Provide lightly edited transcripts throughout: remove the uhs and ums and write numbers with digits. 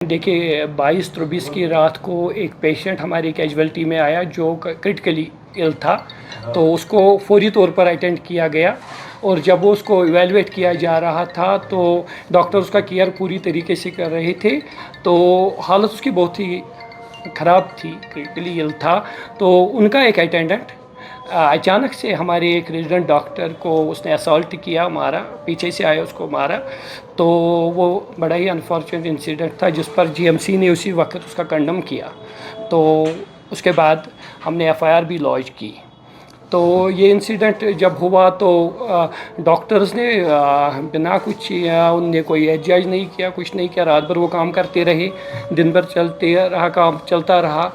देखिए 22-23 की रात को एक पेशेंट हमारी कैजुअल्टी में आया जो क्रिटिकली इल था, तो उसको फौरी तौर पर अटेंड किया गया। और जब उसको इवेलुएट किया जा रहा था तो डॉक्टर उसका केयर पूरी तरीके से कर रहे थे। तो हालत उसकी बहुत ही ख़राब थी, क्रिटिकली इल था। तो उनका एक अटेंडेंट अचानक से हमारे एक रेजिडेंट डॉक्टर को उसने असॉल्ट किया, मारा, पीछे से आया उसको मारा। तो वो बड़ा ही अनफॉर्चुनेट इंसिडेंट था जिस पर जीएमसी ने उसी वक्त उसका कंडम किया। तो उसके बाद हमने एफआईआर भी लॉन्च की। तो ये इंसिडेंट जब हुआ तो डॉक्टर्स ने बिना कुछ उनने कोई एहतियाज नहीं किया, कुछ नहीं किया। रात भर वो काम करते रहे, दिन भर चलते रहा, काम चलता रहा।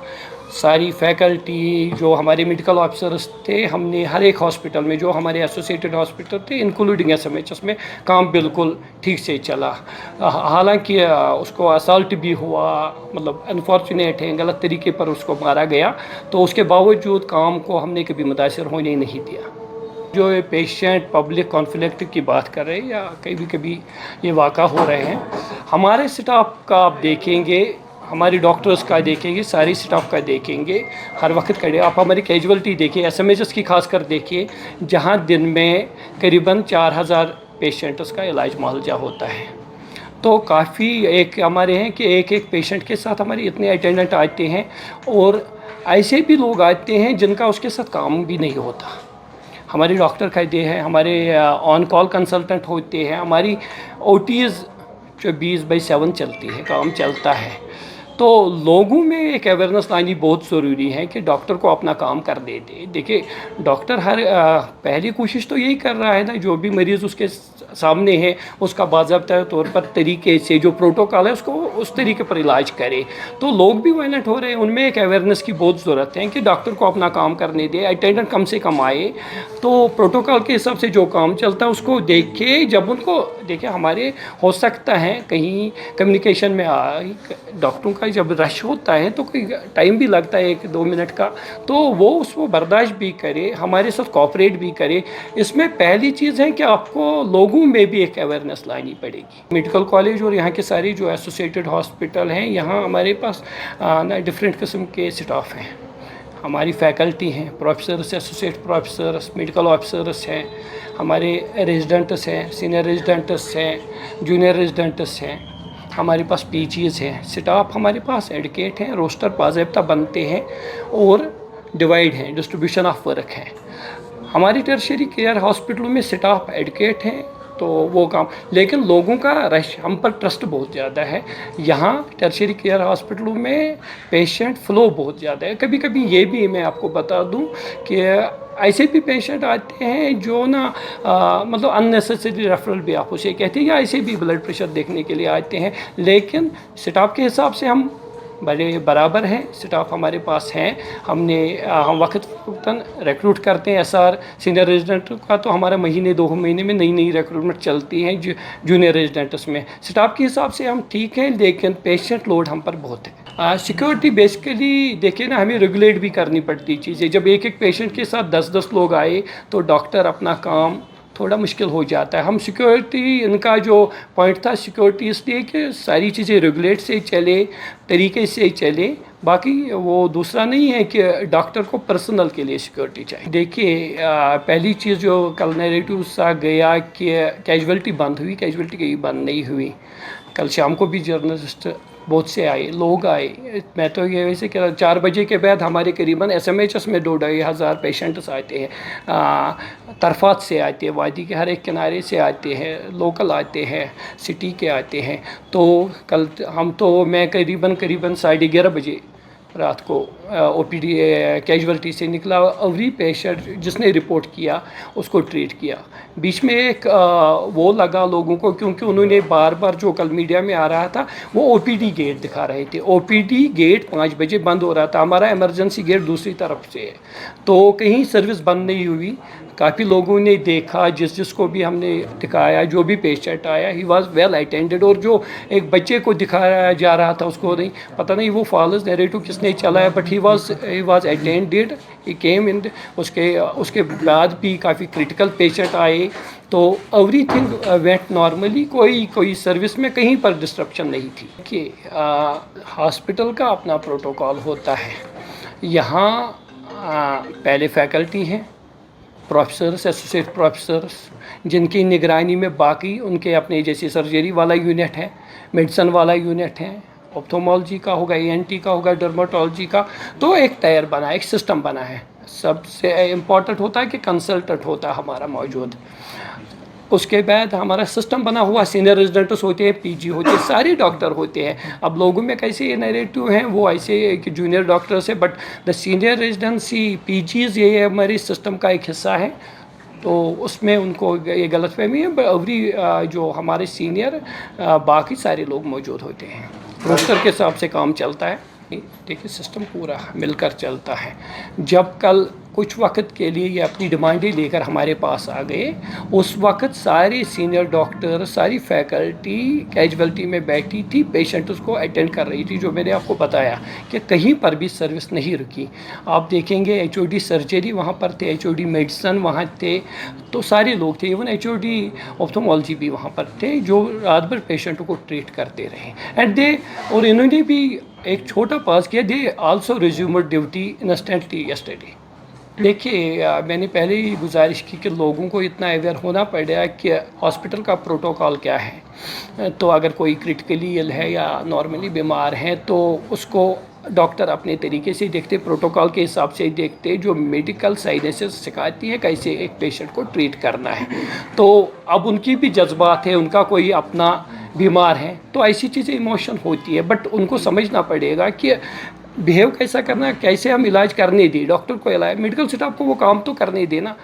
सारी फैकल्टी, जो हमारे मेडिकल ऑफिसर्स थे, हमने हर एक हॉस्पिटल में जो हमारे एसोसिएटेड हॉस्पिटल थे इंक्लूडिंग एसएमएचएस में काम बिल्कुल ठीक से चला। हालांकि उसको असल्ट भी हुआ, मतलब अनफॉर्चुनेट है, गलत तरीके पर उसको मारा गया। तो उसके बावजूद काम को हमने कभी मुतासिर होने नहीं दिया। जो ये पेशेंट पब्लिक कॉन्फ्लिक्ट की बात कर रहे हैं या कभी कभी ये वाक़ा हो रहे हैं, हमारे स्टाफ का आप देखेंगे, हमारी डॉक्टर्स का देखेंगे, सारी स्टाफ का देखेंगे, हर वक्त करें। आप हमारी कैजुअल्टी देखिए, एसएमएचएस की खासकर देखिए, जहां दिन में करीबन 4000 पेशेंट्स का इलाज मुआवजा होता है। तो काफ़ी एक हमारे हैं कि एक एक पेशेंट के साथ हमारे इतने अटेंडेंट आते हैं, और ऐसे भी लोग आते हैं जिनका उसके साथ काम भी नहीं होता। हमारे डॉक्टर कहते हैं, हमारे ऑन कॉल कंसल्टेंट होते हैं, हमारी ओटीज़ 24/7 चलती है, काम चलता है। तो लोगों में एक अवेयरनेस लानी बहुत ज़रूरी है कि डॉक्टर को अपना काम कर दे। देखिए डॉक्टर पहली कोशिश तो यही कर रहा है ना, जो भी मरीज़ उसके सामने है उसका बाज़ाब्ता तौर पर तरीके से जो प्रोटोकॉल है उसको उस तरीके पर इलाज करे। तो लोग भी वायलेंट हो रहे हैं, उनमें एक अवेयरनेस की बहुत ज़रूरत है कि डॉक्टर को अपना काम करने दे, अटेंडेंट कम से कम आए, तो प्रोटोकॉल के हिसाब से जो काम चलता है उसको देखे। जब उनको देखिए, हमारे हो सकता है कहीं कम्युनिकेशन में डॉक्टरों का जब रश होता है तो कोई टाइम भी लगता है 1-2 मिनट का, तो वो उसको बर्दाश्त भी करे, हमारे साथ कोऑपरेट भी करे। इसमें पहली चीज़ है कि आपको लोगों में भी एक अवेयरनेस लानी पड़ेगी। मेडिकल कॉलेज और यहाँ के सारे जो एसोसिएटेड हॉस्पिटल हैं, यहाँ हमारे पास ना डिफरेंट किस्म के स्टाफ हैं। हमारी फैकल्टी हैं, professors, associate professors, medical officers हैं, हमारे रेजिडेंट्स हैं, सीनियर रेजिडेंट्स हैं, जूनियर रेजिडेंट्स हैं, हमारे पास पीजीज़ हैं। स्टाफ हमारे पास एडुकेट हैं, रोस्टर बाज़ाब्ता बनते हैं और डिवाइड हैं, डिस्ट्रीब्यूशन ऑफ वर्क है। हमारी टर्शियरी केयर हॉस्पिटलों में स्टाफ एडुकेट हैं तो वो काम, लेकिन लोगों का रश, हम पर ट्रस्ट बहुत ज़्यादा है। यहाँ टर्शियरी केयर हॉस्पिटलों में पेशेंट फ्लो बहुत ज़्यादा है। कभी कभी ये भी मैं आपको बता दूँ कि ऐसे भी पेशेंट आते हैं जो ना मतलब अननेसेसरी रेफरल भी आप उसे कहते हैं, या ऐसे भी ब्लड प्रेशर देखने के लिए आते हैं। लेकिन स्टाफ के हिसाब से हम बड़े बराबर हैं, स्टाफ हमारे पास हैं। हम वक्तन रिक्रूट करते हैं। एसआर सीनियर रेजिडेंट का तो हमारा महीने 2 महीने में नई नई रिक्रूटमेंट चलती हैं। जूनियर रेजिडेंट्स में स्टाफ के हिसाब से हम ठीक हैं, लेकिन पेशेंट लोड हम पर बहुत है। सिक्योरिटी बेसिकली देखिए ना, हमें रेगुलेट भी करनी पड़ती चीज़ें। जब एक एक पेशेंट के साथ 10-10 लोग आए तो डॉक्टर अपना काम थोड़ा मुश्किल हो जाता है। हम सिक्योरिटी, इनका जो पॉइंट था सिक्योरिटी, इसलिए कि सारी चीज़ें रेगुलेट से चले, तरीके से चले। बाकी वो दूसरा नहीं है कि डॉक्टर को पर्सनल के लिए सिक्योरिटी चाहिए। देखिए पहली चीज़ जो कल नैरेटिव सा गया कि कैजुअल्टी बंद हुई, कैजुअल्टी कहीं बंद नहीं हुई। कल शाम को भी जर्नलिस्ट बहुत से आए, लोग आए। मैं तो ये वैसे कह रहा, 4 बजे के बाद हमारे करीबन एसएमएचएस में 2-2.5 हज़ार पेशेंट्स आते हैं। तरफात से आते हैं, वादी के हर एक किनारे से आते हैं, लोकल आते हैं, सिटी के आते हैं। तो कल मैं करीबन 11:30 बजे रात को ओपीडी कैजुअल्टी से निकला। एवरी पेशेंट जिसने रिपोर्ट किया उसको ट्रीट किया। बीच में एक वो लगा लोगों को, क्योंकि उन्होंने बार बार जो कल मीडिया में आ रहा था वो ओपीडी गेट दिखा रहे थे। ओपीडी गेट 5 बजे बंद हो रहा था, हमारा इमरजेंसी गेट दूसरी तरफ से है, तो कहीं सर्विस बंद नहीं हुई। काफ़ी लोगों ने देखा, जिसको भी हमने दिखाया, जो भी पेशेंट आया ही वाज वेल अटेंडेड। और जो एक बच्चे को दिखाया जा रहा था उसको नहीं पता, नहीं वो फॉल्स नैरेटिव किसने चलाया, बट ही वाज अटेंडेड, ही केम इन। उसके बाद भी काफ़ी क्रिटिकल पेशेंट आए, तो एवरीथिंग वेंट नॉर्मली, कोई सर्विस में कहीं पर डिस्ट्रप्शन नहीं थी। कि हॉस्पिटल का अपना प्रोटोकॉल होता है। यहाँ पहले फैकल्टी हैं, प्रोफेसर्स, एसोसिएट प्रोफेसर्स, जिनकी निगरानी में बाकी उनके अपने जैसे सर्जरी वाला यूनिट है, मेडिसन वाला यूनिट है, ऑप्थोमोलॉजी का होगा, ENT का होगा, डर्माटोलॉजी का। तो एक टायर बना, एक सिस्टम बना है। सबसे इम्पॉर्टेंट होता है कि कंसल्टेंट होता है हमारा मौजूद। उसके बाद हमारा सिस्टम बना हुआ, सीनियर रेजिडेंट्स होते हैं, PG होते हैं, सारे डॉक्टर होते हैं। अब लोगों में कैसे ये नैरेटिव हैं, वो ऐसे कि जूनियर डॉक्टर्स है, but the senior residency PGs ये हमारे सिस्टम का एक हिस्सा है। तो उसमें उनको ये गलतफहमी है, एवरी जो हमारे सीनियर बाकी सारे लोग मौजूद होते हैं। रोस्टर के हिसाब से काम चलता है। देखिए सिस्टम पूरा मिलकर चलता है। जब कल कुछ वक्त के लिए ये अपनी डिमांडें लेकर हमारे पास आ गए, उस वक्त सारे सीनियर डॉक्टर, सारी फैकल्टी कैजुअल्टी में बैठी थी, पेशेंट उसको अटेंड कर रही थी। जो मैंने आपको बताया कि कहीं पर भी सर्विस नहीं रुकी। आप देखेंगे HOD सर्जरी वहाँ पर थे, HOD मेडिसन वहाँ थे, तो सारे लोग थे। इवन HOD ऑप्थोमोलॉजी भी वहाँ पर थे, जो रात भर पेशेंटों को ट्रीट करते रहे। और इन्होंने भी एक छोटा पास किया, they also resumed duty instantly yesterday. देखिए मैंने पहले ही गुजारिश की कि लोगों को इतना अवेयर होना पड़ेगा कि हॉस्पिटल का प्रोटोकॉल क्या है। तो अगर कोई क्रिटिकली इल है या नॉर्मली बीमार है, तो उसको डॉक्टर अपने तरीके से देखते, प्रोटोकॉल के हिसाब से देखते, जो मेडिकल साइंसेस सिखाती है कैसे एक पेशेंट को ट्रीट करना है। तो अब उनकी भी जज्बात है, उनका कोई अपना बीमार है, तो ऐसी चीज़ें इमोशन होती है, बट उनको समझना पड़ेगा कि बिहेव कैसा करना है, कैसे हम इलाज करने दें। डॉक्टर को इलाज, मेडिकल स्टाफ को वो काम तो करने देना।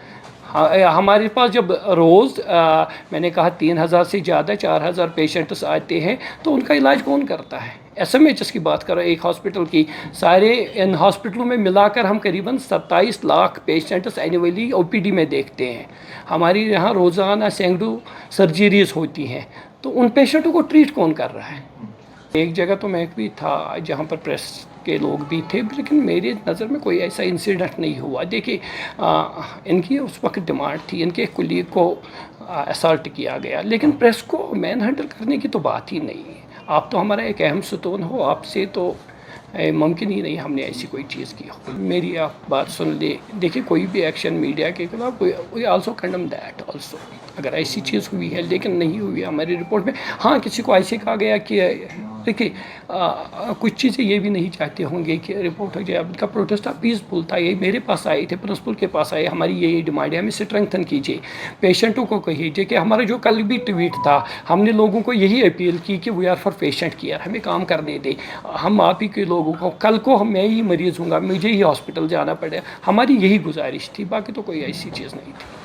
हमारे पास जब रोज़ मैंने कहा 3000 से ज़्यादा 4000 पेशेंट्स आते हैं, तो उनका इलाज कौन करता है। SMHs की बात करो, एक हॉस्पिटल की, सारे इन हॉस्पिटलों में मिलाकर हम करीबन 27 लाख पेशेंट्स एनुअली OPD में देखते हैं। हमारी यहाँ रोज़ाना सैकड़ों सर्जरीज होती हैं, तो उन पेशेंटों को ट्रीट कौन कर रहा है। एक जगह तो मैं भी था जहाँ पर प्रेस के लोग भी थे, लेकिन मेरी नज़र में कोई ऐसा इंसिडेंट नहीं हुआ। देखिए इनकी उस वक्त डिमांड थी, इनके कुलीग को असल्ट किया गया, लेकिन प्रेस को मैन हैंडल करने की तो बात ही नहीं है। आप तो हमारा एक अहम सतून हो, आपसे तो मुमकिन ही नहीं हमने ऐसी कोई चीज़ की हो। मेरी आप बात सुन ले। देखिए कोई भी एक्शन मीडिया के खिलाफ, we also condemn that also, अगर ऐसी चीज़ हुई है, लेकिन नहीं हुई हमारी रिपोर्ट में। हाँ, किसी को ऐसे कहा गया कि देखिए कुछ चीज़ें ये भी नहीं चाहते होंगे कि रिपोर्ट हो जाए। उनका प्रोटेस्ट पीसफुल था, ये मेरे पास आए थे, प्रिंसिपल के पास आए, हमारी ये डिमांड है, हमें स्ट्रेंथन कीजिए, पेशेंटों को कहिए कि हमारा जो कल भी ट्वीट था, हमने लोगों को यही अपील की कि we are for patient care, हमें काम करने दें। हम आप ही के लोगों को, कल को मैं ही मरीज़ हूँगा, मुझे ही हॉस्पिटल जाना पड़े, हमारी यही गुजारिश थी, बाकी तो कोई ऐसी चीज़ नहीं थी।